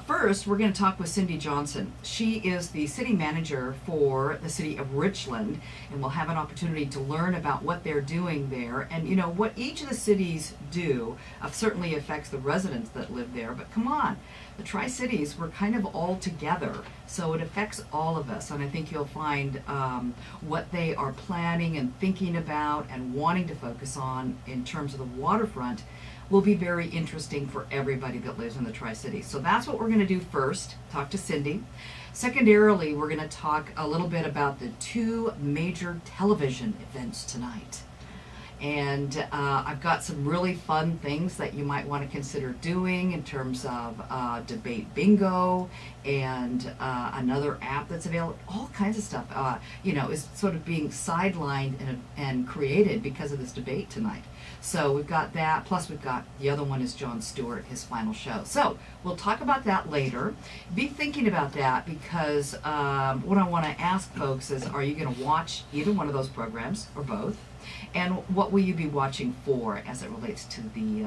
First, we're going to talk with Cindy Johnson. She is the city manager for the city of Richland, and we'll have an opportunity to learn about what they're doing there. And you know, what each of the cities do certainly affects the residents that live there, but come on, the Tri-Cities, we're kind of all together, so it affects all of us. And I think you'll find what they are planning and thinking about and wanting to focus on in terms of the waterfront will be very interesting for everybody that lives in the Tri-Cities. So that's what we're going to do first, talk to Cindy. Secondarily, we're going to talk a little bit about the two major television events tonight. And I've got some really fun things that you might want to consider doing in terms of debate bingo and another app that's available. All kinds of stuff, you know, is sort of being sidelined and created because of this debate tonight. So we've got that, plus we've got the other one is Jon Stewart, his final show. So we'll talk about that later. Be thinking about that because what I want to ask folks is, are you going to watch either one of those programs or both? And what will you be watching for as it relates to the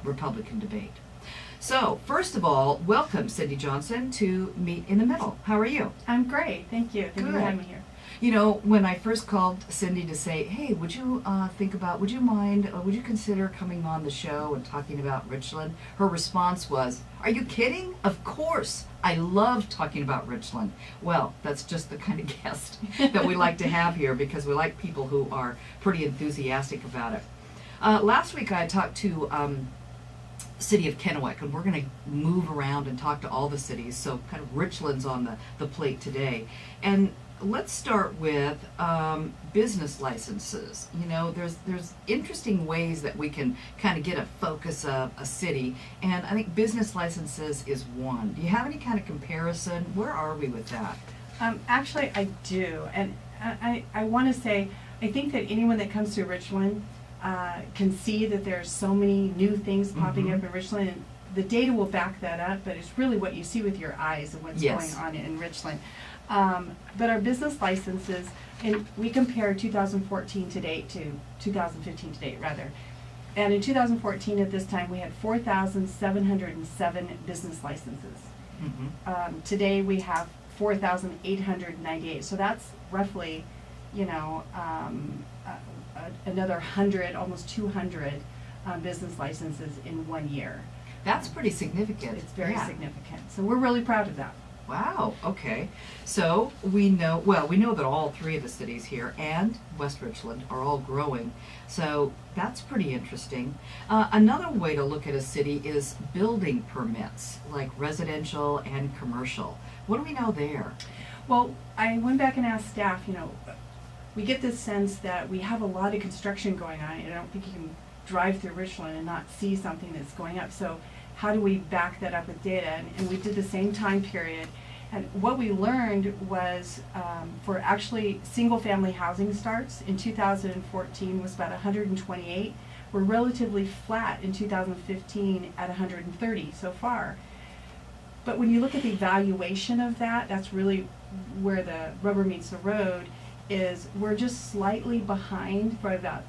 Republican debate? So, first of all, welcome, Cindy Johnson, to Meet in the Middle. How are you? I'm great, thank you. Thank you for having me here. You know, when I first called Cindy to say, hey, would you would you mind, would you consider coming on the show and talking about Richland? Her response was, are you kidding? Of course. I love talking about Richland. Well, that's just the kind of guest that we like to have here because we like people who are pretty enthusiastic about it. Last week I talked to city of Kennewick, and we're going to move around and talk to all the cities, so kind of Richland's on the plate today. And let's start with business licenses. You know, there's interesting ways that we can kind of get a focus of a city, and I think business licenses is one. Do you have any kind of comparison? Where are we with that? Actually, I do, and I want to say, I think that anyone that comes to Richland can see that there's so many new things popping up in Richland, and the data will back that up, but it's really what you see with your eyes and what's going on in Richland. But our business licenses, and we compare 2014 to date to 2015 to date, rather. And in 2014 at this time, we had 4,707 business licenses. Today we have 4,898. So that's roughly, you know, another 100, almost 200 business licenses in 1 year. That's pretty significant. It's very significant. So we're really proud of that. Wow, okay. So we know that all three of the cities here and West Richland are all growing. So that's pretty interesting. Another way to look at a city is building permits, like residential and commercial. What do we know there? Well, I went back and asked staff, you know, we get this sense that we have a lot of construction going on, and I don't think you can drive through Richland and not see something that's going up. So how do we back that up with data? And we did the same time period. And what we learned was for actually single-family housing starts in 2014 was about 128. We're relatively flat in 2015 at 130 so far. But when you look at the valuation of that, that's really where the rubber meets the road, is we're just slightly behind, by about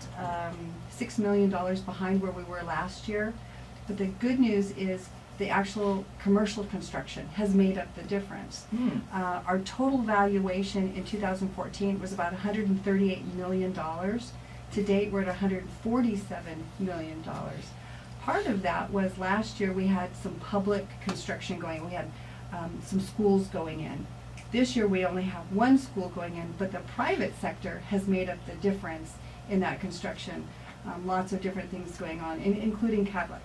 $6 million behind where we were last year. But the good news is the actual commercial construction has made up the difference. Our total valuation in 2014 was about $138 million. To date, we're at $147 million. Part of that was last year we had some public construction going. We had some schools going in. This year we only have one school going in, but the private sector has made up the difference in that construction. Lots of different things going on, including Cadillac.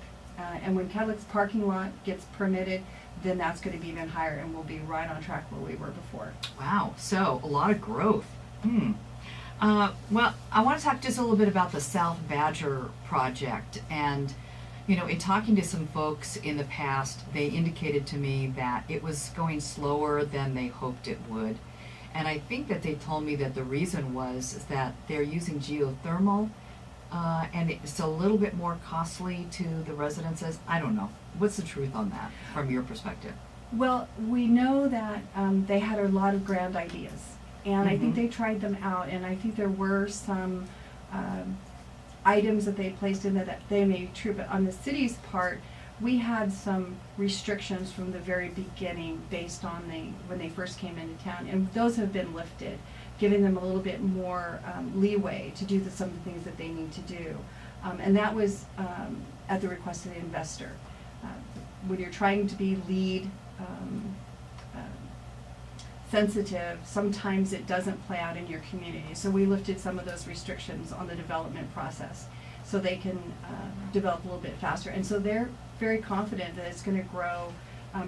And when Cadillac's parking lot gets permitted, then that's going to be even higher, and we'll be right on track where we were before. Wow, so a lot of growth. Well, I want to talk just a little bit about the South Badger project. And, you know, in talking to some folks in the past, they indicated to me that it was going slower than they hoped it would. And I think that they told me that the reason was that they're using geothermal, and it's a little bit more costly to the residences. I don't know. What's the truth on that from your perspective? Well, we know that they had a lot of grand ideas, and I think they tried them out, and I think there were some items that they placed in that they may be true, but on the city's part, we had some restrictions from the very beginning based on when they first came into town, and those have been lifted, giving them a little bit more leeway to do some of the things that they need to do. And that was at the request of the investor. When you're trying to be lead sensitive, sometimes it doesn't play out in your community. So we lifted some of those restrictions on the development process so they can develop a little bit faster. And so they're very confident that it's going to grow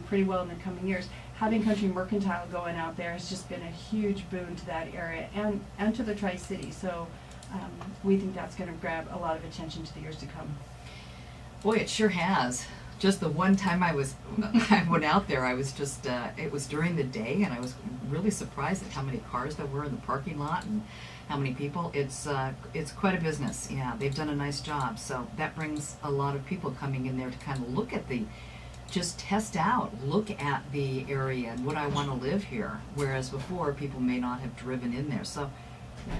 pretty well in the coming years. Having Country Mercantile going out there has just been a huge boon to that area and to the Tri-City. So we think that's going to grab a lot of attention to the years to come. Boy, it sure has. Just the one time I went out there, I was just, it was during the day, and I was really surprised at how many cars there were in the parking lot and how many people. It's quite a business. Yeah, they've done a nice job. So that brings a lot of people coming in there to kind of look at just test out, look at the area and would I want to live here? Whereas before, people may not have driven in there. So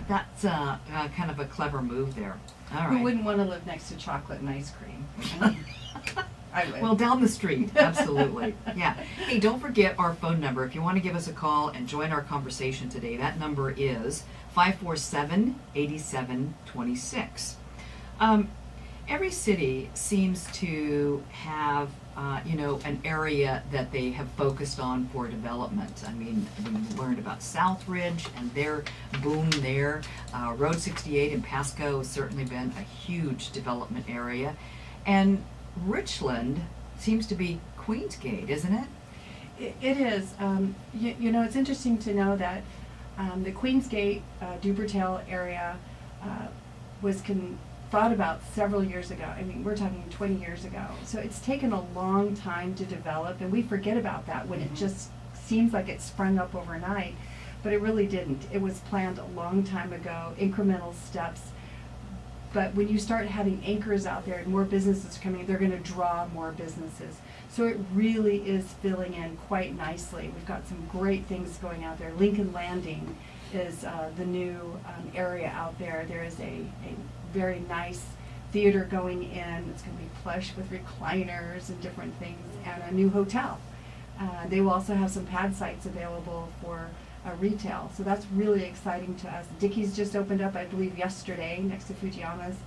that's kind of a clever move there. All right. Who wouldn't want to live next to chocolate and ice cream? I would. Well, down the street, absolutely. Yeah. Hey, don't forget our phone number. If you want to give us a call and join our conversation today, that number is 547-8726. Every city seems to have, an area that they have focused on for development. I mean, we learned about Southridge and their boom there. Road 68 in Pasco has certainly been a huge development area. And Richland seems to be Queensgate, isn't it? It is. It's interesting to know that the Queensgate, Dubertail area was thought about several years ago. I mean, we're talking 20 years ago. So it's taken a long time to develop, and we forget about that when it just seems like it sprung up overnight, but it really didn't. It was planned a long time ago, incremental steps. But when you start having anchors out there and more businesses coming, they're going to draw more businesses. So it really is filling in quite nicely. We've got some great things going out there. Lincoln Landing is the new area out there. There is a very nice theater going in. It's going to be plush with recliners and different things, and a new hotel. They will also have some pad sites available for retail. So that's really exciting to us. Dickey's just opened up, I believe, yesterday next to Fujiyama's.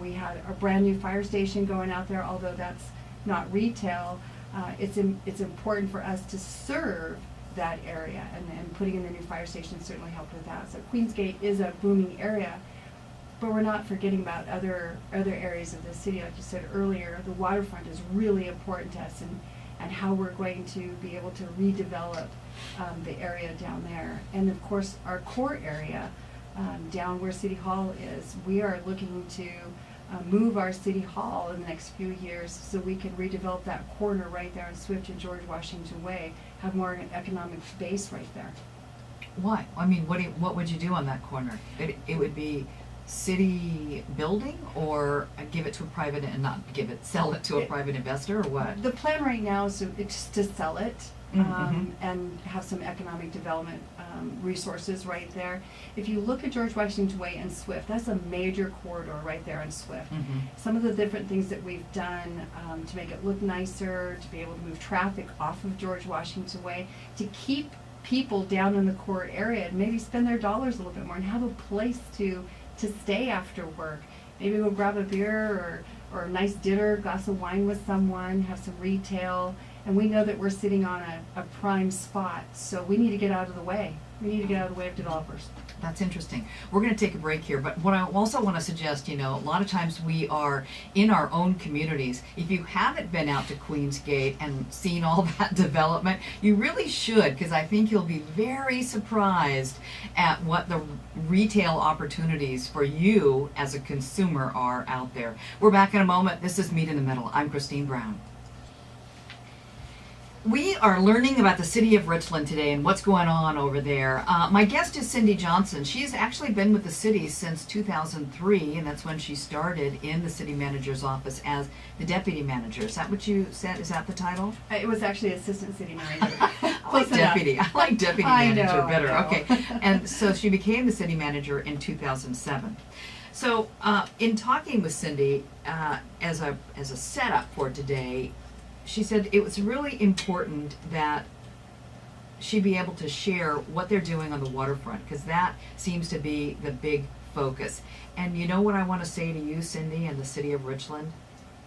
We had a brand new fire station going out there, although that's not retail. It's important for us to serve that area, and putting in the new fire station certainly helped with that. So Queensgate is a booming area, but we're not forgetting about other areas of the city. Like you said earlier, the waterfront is really important to us, and how we're going to be able to redevelop the area down there. And of course, our core area down where City Hall is, we are looking to move our City Hall in the next few years so we can redevelop that corner right there on Swift and George Washington Way, have more economic base right there. Why? I mean, what would you do on that corner? It would be city building, or give it to a private and not sell it to a private investor, or what? The plan right now is to sell it and have some economic development resources right there. If you look at George Washington Way and Swift, that's a major corridor right there on Swift. Some of the different things that we've done to make it look nicer, to be able to move traffic off of George Washington Way, to keep people down in the core area and maybe spend their dollars a little bit more and have a place to stay after work. Maybe go grab a beer or a nice dinner, glass of wine with someone, have some retail. And we know that we're sitting on a prime spot, so we need to get out of the way. We need to get out of the way of developers. That's interesting. We're going to take a break here, but what I also want to suggest, a lot of times we are in our own communities. If you haven't been out to Queensgate and seen all that development, you really should, because I think you'll be very surprised at what the retail opportunities for you as a consumer are out there. We're back in a moment. This is Meet in the Middle. I'm Christine Brown. We are learning about the city of Richland today and what's going on over there. My guest is Cindy Johnson. She's actually been with the city since 2003, and that's when she started in the city manager's office as the deputy manager. Is that what you said? Is that the title? It was actually assistant city manager. I like deputy. I like deputy manager better. I know. Okay. And so she became the city manager in 2007. So in talking with Cindy, as a setup for today, she said it was really important that she be able to share what they're doing on the waterfront, because that seems to be the big focus. And you know what I want to say to you, Cindy, and the city of Richland?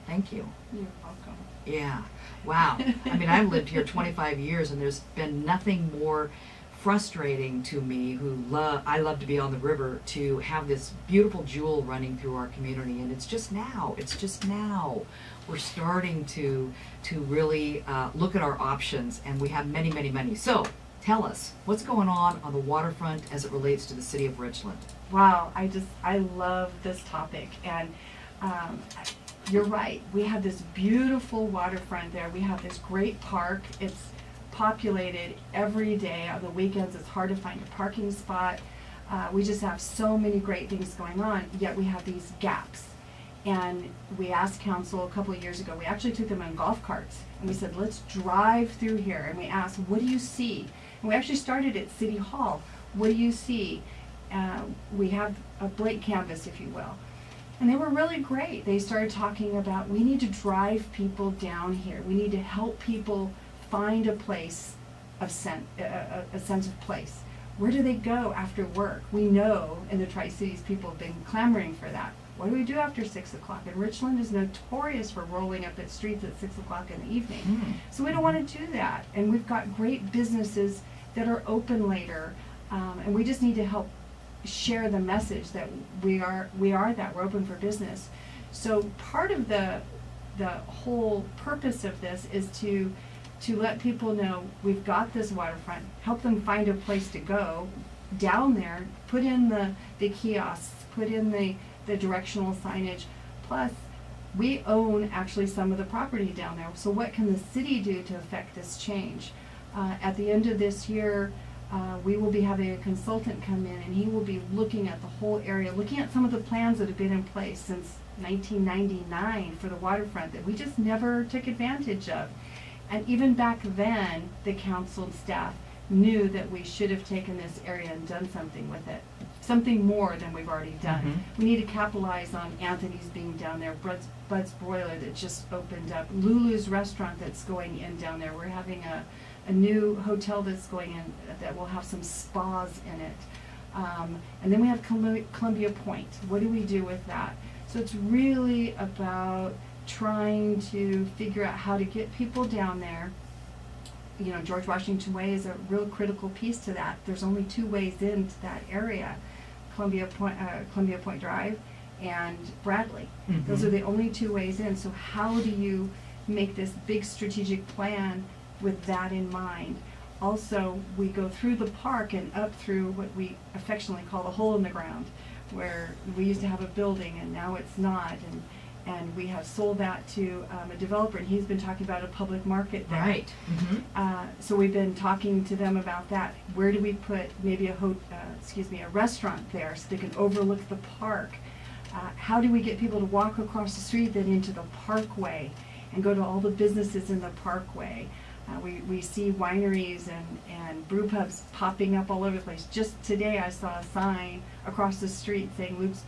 Thank you. You're welcome. Yeah. Wow. I mean, I've lived here 25 years, and there's been nothing more frustrating to me, I love to be on the river, to have this beautiful jewel running through our community. And it's just now we're starting to really look at our options, and we have many, many, many. So tell us, what's going on the waterfront as it relates to the city of Richland? Wow, I love this topic, and you're right. We have this beautiful waterfront there. We have this great park. It's populated every day. On the weekends, it's hard to find a parking spot. We just have so many great things going on, yet we have these gaps. And we asked council a couple of years ago, we actually took them on golf carts, and we said, let's drive through here. And we asked, what do you see? And we actually started at City Hall. What do you see? We have a blank canvas, if you will. And they were really great. They started talking about, we need to drive people down here. We need to help people find a place of a sense of place. Where do they go after work? We know in the Tri-Cities people have been clamoring for that. What do we do after 6 o'clock? And Richland is notorious for rolling up its streets at 6 o'clock in the evening. So we don't want to do that. And we've got great businesses that are open later, and we just need to help share the message that we are that we're open for business. So part of the whole purpose of this is to let people know we've got this waterfront, help them find a place to go down there, put in the kiosks, put in the directional signage. Plus, we own actually some of the property down there. So what can the city do to affect this change? At the end of this year, we will be having a consultant come in, and he will be looking at the whole area, looking at some of the plans that have been in place since 1999 for the waterfront that we just never took advantage of. And even back then, the council and staff knew that we should have taken this area and done something with it. Something more than we've already done. We need to capitalize on Anthony's being down there, Bud's Broiler that just opened up, Lulu's restaurant that's going in down there. We're having a new hotel that's going in that will have some spas in it. And then we have Columbia Point. What do we do with that? So it's really about trying to figure out how to get people down there. You know, George Washington Way is a real critical piece to that. There's only 2 ways into that area, Columbia Point Drive and Bradley. Those are the only 2 ways in. So how do you make this big strategic plan with that in mind? Also, we go through the park and up through what we affectionately call the hole in the ground, where we used to have a building and now it's not, and we have sold that to a developer, and he's been talking about a public market there. Right. So we've been talking to them about that. Where do we put maybe a restaurant there so they can overlook the park? How do we get people to walk across the street then into the parkway and go to all the businesses in the parkway? We see wineries and brew pubs popping up all over the place. Just today I saw a sign across the street saying Luke's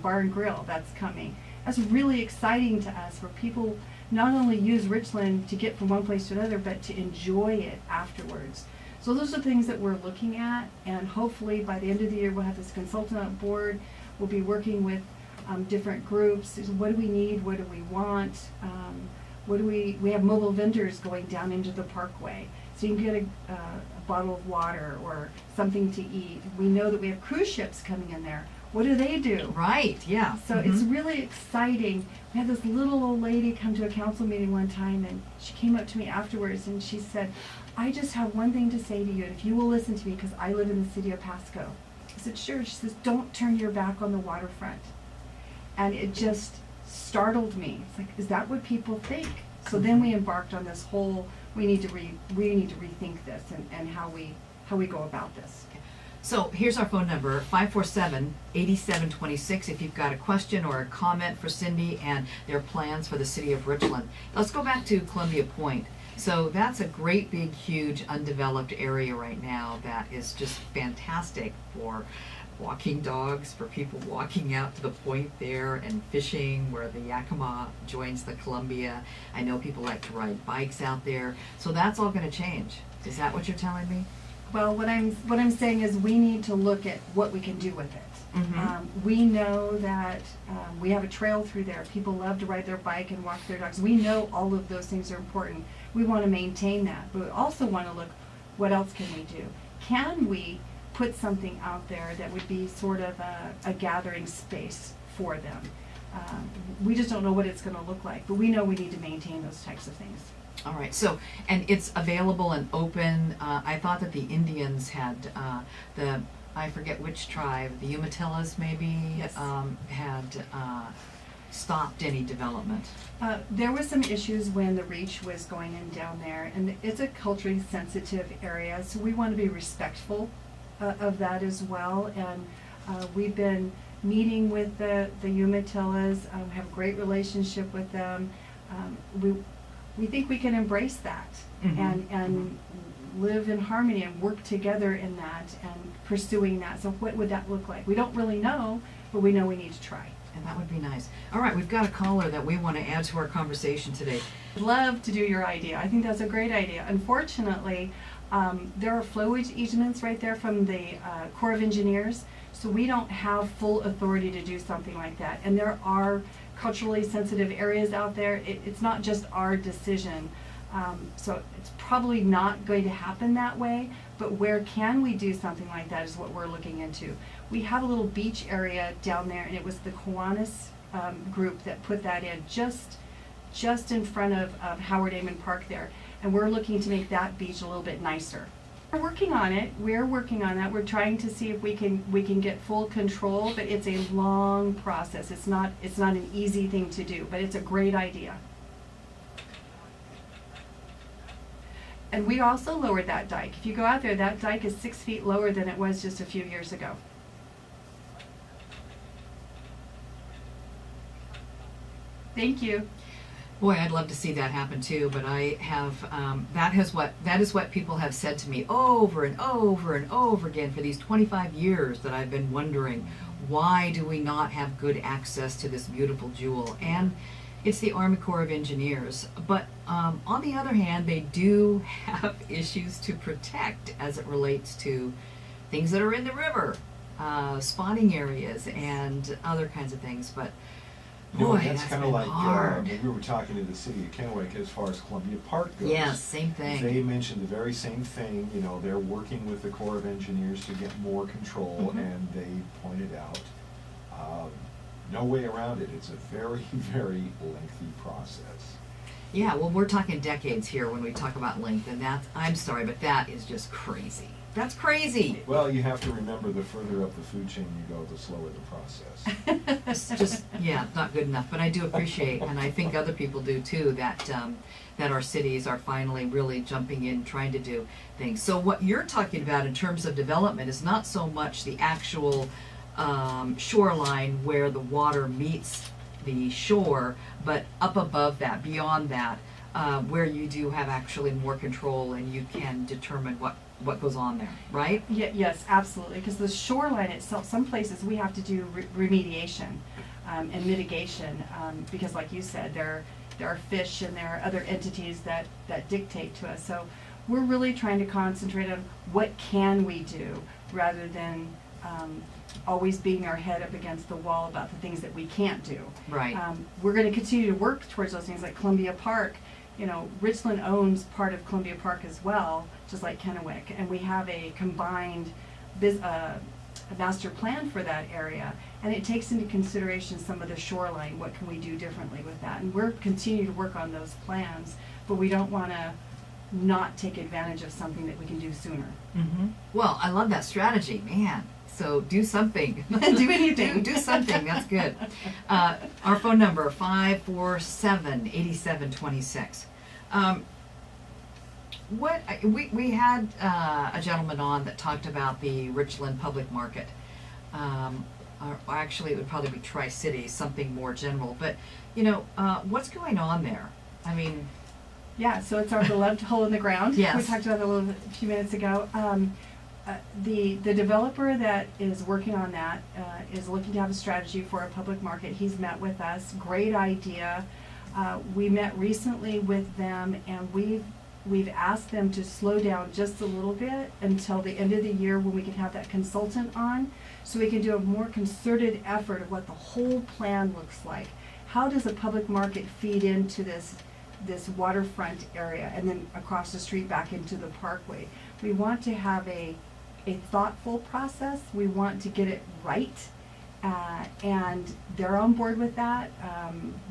Bar and Grill, that's coming. That's really exciting to us, where people not only use Richland to get from one place to another, but to enjoy it afterwards. So those are things that we're looking at, and hopefully by the end of the year we'll have this consultant on board. We'll be working with different groups. What do we need? What do we want? We have mobile vendors going down into the parkway, so you can get a bottle of water or something to eat. We know that we have cruise ships coming in there. What do they do? Right, yeah. So it's really exciting. We had this little old lady come to a council meeting one time, and she came up to me afterwards and she said, I just have one thing to say to you, and if you will listen to me, because I live in the city of Pasco. I said, sure. She says, don't turn your back on the waterfront. And it just startled me. It's like, is that what people think? So then we embarked on this whole, we need to rethink this and how we go about this. So here's our phone number, 547-8726, if you've got a question or a comment for Cindy and their plans for the city of Richland. Let's go back to Columbia Point. So that's a great, big, huge, undeveloped area right now that is just fantastic for walking dogs for people walking out to the point there and fishing where the Yakima joins the Columbia. I know people like to ride bikes out there. So that's all going to change. Is that what you're telling me? Well, what I'm saying is we need to look at what we can do with it. We know that we have a trail through there. People love to ride their bike and walk their dogs. We know all of those things are important. We want to maintain that, but we also want to look, what else can we do? Can we put something out there that would be sort of a gathering space for them? We just don't know what it's going to look like, but we know we need to maintain those types of things. All right. So, and it's available and open. I thought that the Indians had I forget which tribe, the Umatillas maybe, Yes. had stopped any development. There was some issues when the Reach was going in down there, and it's a culturally sensitive area, so we want to be respectful of that as well. And we've been meeting with the Umatillas, have a great relationship with them. We think we can embrace that and live in harmony and work together in that and pursuing that. So what would that look like? We don't really know, but we know we need to try. And that would be nice. All right, we've got a caller that we want to add to our conversation today. I'd love to do your idea. I think that's a great idea. Unfortunately, there are flowage easements right there from the Corps of Engineers, so we don't have full authority to do something like that. And there are culturally sensitive areas out there. It's not just our decision. So it's probably not going to happen that way, but where can we do something like that is what we're looking into. We have a little beach area down there, and it was the Kiwanis group that put that in just in front of Howard Amon Park there, and we're looking to make that beach a little bit nicer. We're working on it. We're working on that. We're trying to see if we can get full control, but it's a long process. It's not an easy thing to do, but it's a great idea. And we also lowered that dike. If you go out there, that dike is 6 feet lower than it was just a few years ago. Thank you. Boy, I'd love to see that happen too, but I have, that is what people have said to me over and over and over again for these 25 years that I've been wondering, why do we not have good access to this beautiful jewel? And it's the Army Corps of Engineers. But on the other hand, they do have issues to protect as it relates to things that are in the river, spawning areas and other kinds of things. But boy, that's kind of been like hard. when we were talking to the city of Kennewick as far as Columbia Park goes. Yes, same thing. They mentioned the very same thing. You know, they're working with the Corps of Engineers to get more control, and they pointed out no way around it. It's a very, very lengthy process. Yeah, well, we're talking decades here when we talk about length, and that's, I'm sorry, but that is just crazy. That's crazy. Well, you have to remember, the further up the food chain you go, the slower the process. It's just, yeah, not good enough. But I do appreciate, and I think other people do too, that that our cities are finally really jumping in, trying to do things. So what you're talking about in terms of development is not so much the actual shoreline where the water meets the shore, but up above that, beyond that, where you do have actually more control and you can determine what goes on there, right? Yeah, yes, absolutely. Because the shoreline itself, some places we have to do remediation and mitigation because, like you said, there are fish and there are other entities that dictate to us. So we're really trying to concentrate on what can we do rather than always beating our head up against the wall about the things that we can't do. Right. We're going to continue to work towards those things like Columbia Park. You know, Richland owns part of Columbia Park as well, just like Kennewick, and we have a combined master plan for that area, and it takes into consideration some of the shoreline. What can we do differently with that? And we're continuing to work on those plans, but we don't want to not take advantage of something that we can do sooner. Well, I love that strategy, man. So do something. Do anything. do something. That's good. Our phone number 547-8726. We had a gentleman on that talked about the Richland public market. Or actually, it would probably be Tri-City, something more general. But you know, what's going on there? I mean, yeah. So it's our beloved hole in the ground. Yes. We talked about it a few minutes ago. The developer that is working on that is looking to have a strategy for a public market. He's met with us, great idea. We met recently with them, and we've asked them to slow down just a little bit until the end of the year when we can have that consultant on, so we can do a more concerted effort of what the whole plan looks like. How does a public market feed into this waterfront area and then across the street back into the parkway? We want to have a thoughtful process. We want to get it right, and they're on board with that.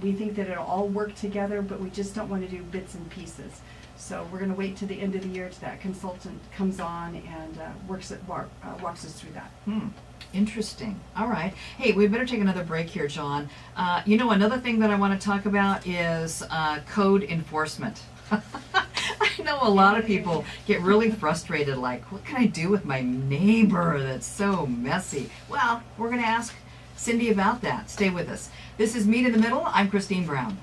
We think that it'll all work together, but we just don't want to do bits and pieces. So we're going to wait till the end of the year till that consultant comes on and walks us through that. Interesting. All right. Hey, we better take another break here, John. You know, another thing that I want to talk about is code enforcement. I know a lot of people get really frustrated, like, what can I do with my neighbor that's so messy? Well, we're going to ask Cindy about that. Stay with us. This is Meet in the Middle. I'm Christine Brown.